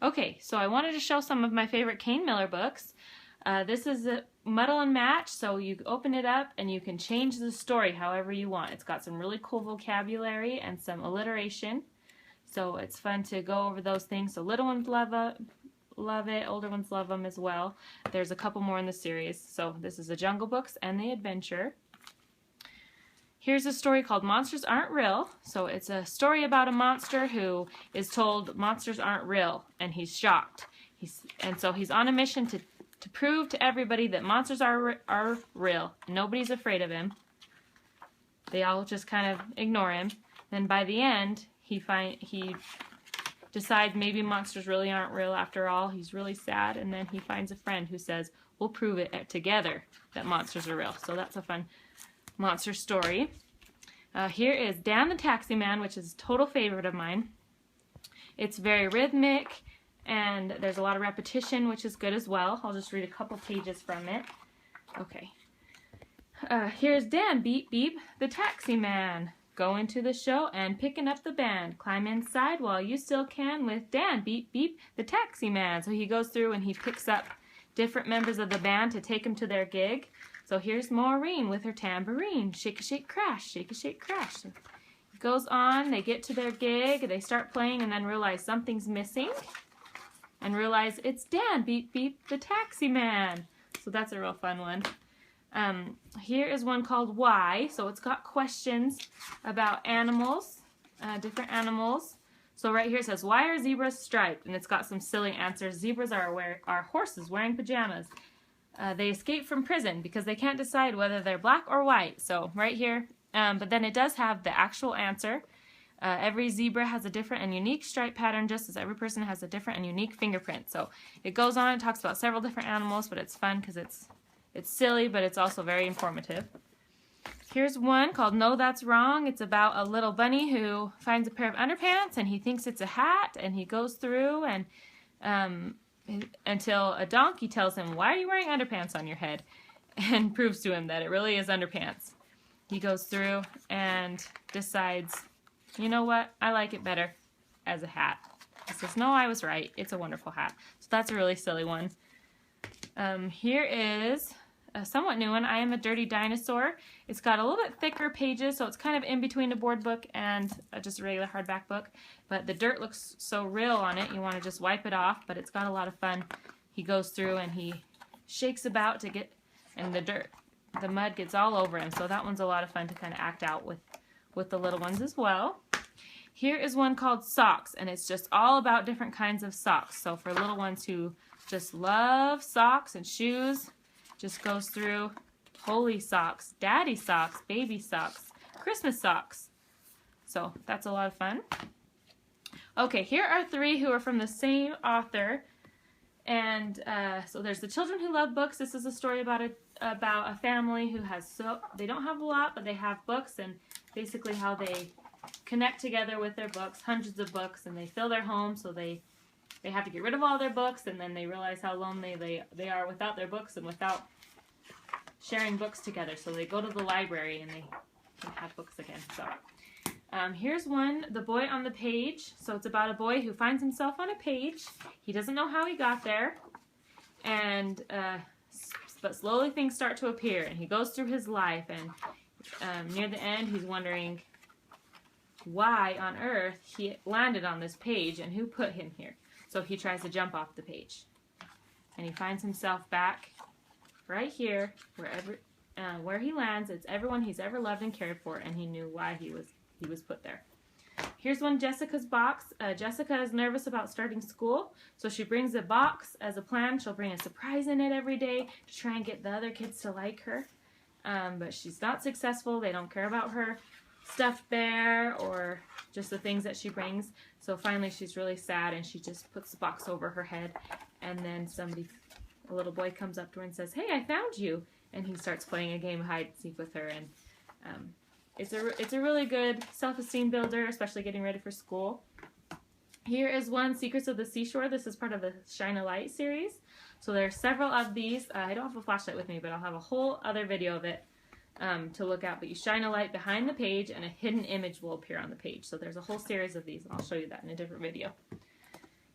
Okay, so I wanted to show some of my favorite Kane Miller books. This is a Muddle and Match, so you open it up and you can change the story however you want. It's got some really cool vocabulary and some alliteration, so it's fun to go over those things. So little ones love it, older ones love them as well. There's a couple more in the series. So this is the Jungle Books and the Adventure. Here's a story called Monsters Aren't Real. So it's a story about a monster who is told monsters aren't real, and he's shocked. So he's on a mission to prove to everybody that monsters are real. Nobody's afraid of him. They all just kind of ignore him. Then by the end, he decides maybe monsters really aren't real after all. He's really sad, and then he finds a friend who says, we'll prove it together that monsters are real. So that's a fun monster story. Here is Dan the Taxi Man, which is a total favorite of mine. It's very rhythmic, and there's a lot of repetition, which is good as well. I'll just read a couple pages from it. Okay. Here's Dan, beep beep, the taxi man. Going to the show and picking up the band. Climb inside while you still can with Dan, beep beep, the taxi man. So he goes through and he picks up different members of the band to take them to their gig. So here's Maureen with her tambourine. Shake a shake crash, shake a shake crash. So it goes on, they get to their gig, they start playing and then realize something's missing. And realize it's Dan, beep beep, the taxi man. So that's a real fun one. Here is one called Why. So it's got questions about animals, different animals. So right here it says, why are zebras striped? And it's got some silly answers. Zebras are horses wearing pajamas. They escape from prison because they can't decide whether they're black or white. So right here, but then it does have the actual answer. Every zebra has a different and unique stripe pattern, just as every person has a different and unique fingerprint. So it goes on and talks about several different animals, but it's fun because it's silly, but it's also very informative. Here's one called No That's Wrong. It's about a little bunny who finds a pair of underpants and he thinks it's a hat, and he goes through and until a donkey tells him, why are you wearing underpants on your head? And proves to him that it really is underpants. He goes through and decides, you know what, I like it better as a hat. He says, no, I was right. It's a wonderful hat. So that's a really silly one. Here is a somewhat new one. I Am a Dirty Dinosaur. It's got a little bit thicker pages, so it's kind of in between a board book and just a regular hardback book. But the dirt looks so real on it, you want to just wipe it off, but it's got a lot of fun. He goes through and he shakes about to get, and the mud gets all over him, so that one's a lot of fun to kind of act out with the little ones as well. Here is one called Socks, and it's just all about different kinds of socks. So for little ones who just love socks and shoes, just goes through holy socks, daddy socks, baby socks, Christmas socks. So that's a lot of fun. Okay, here are three who are from the same author. And so there's The Children Who Love Books. This is a story about a family who has, they don't have a lot, but they have books, and basically how they connect together with their books, hundreds of books, and they fill their home, so they have to get rid of all their books, and then they realize how lonely they are without their books and without sharing books together. So they go to the library and they can have books again. So here's one, The Boy on the Page. So it's about a boy who finds himself on a page. He doesn't know how he got there, and but slowly things start to appear, and he goes through his life, and near the end he's wondering why on earth he landed on this page and who put him here. So he tries to jump off the page, and he finds himself back right here, where he lands. It's everyone he's ever loved and cared for, and he knew why he was put there. Here's one, Jessica's Box. Jessica is nervous about starting school, so she brings a box as a plan. She'll bring a surprise in it every day to try and get the other kids to like her, but she's not successful. They don't care about her stuffed bear or just the things that she brings. So finally she's really sad, and she just puts the box over her head, and then a little boy comes up to her and says, hey, I found you, and he starts playing a game of hide and seek with her, and it's a really good self-esteem builder, especially getting ready for school. Here is one, Secrets of the Seashore. This is part of the Shine a Light series. So there are several of these. I don't have a flashlight with me, but I'll have a whole other video of it to look at. But you shine a light behind the page, and a hidden image will appear on the page. So there's a whole series of these, and I'll show you that in a different video.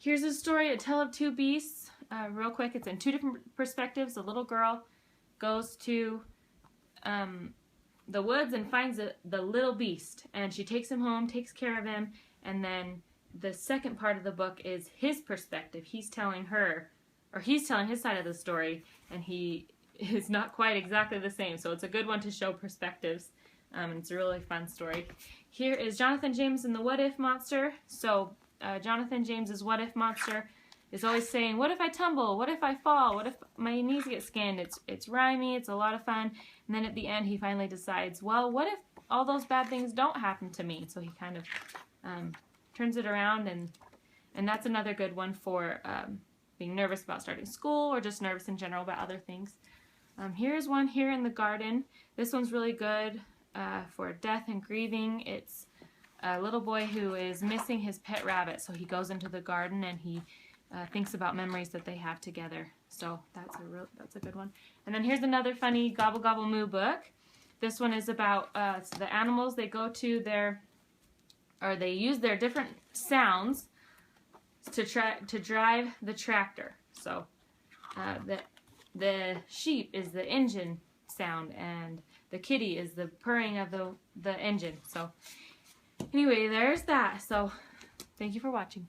Here's a story, A Tale of Two Beasts. Real quick, it's in two different perspectives. A little girl goes to the woods and finds the little beast, and she takes him home, takes care of him, and then the second part of the book is his perspective. He's telling her, or he's telling his side of the story, and he is not quite exactly the same, so it's a good one to show perspectives. It's a really fun story. Here is Jonathan James and the What If Monster. So Jonathan James's What If Monster is always saying, what if I tumble? What if I fall? What if my knees get skinned? It's rhymey, it's a lot of fun. And then at the end he finally decides, well, what if all those bad things don't happen to me? So he kind of turns it around, and that's another good one for being nervous about starting school or just nervous in general about other things. Here's one, Here in the Garden. This one's really good for death and grieving. It's a little boy who is missing his pet rabbit, so he goes into the garden and he thinks about memories that they have together. So that's a good one. And then here's another funny Gobble Gobble Moo book. This one is about the animals. They go to they use their different sounds to drive the tractor. So the sheep is the engine sound, and the kitty is the purring of the engine. So anyway, there's that. So thank you for watching.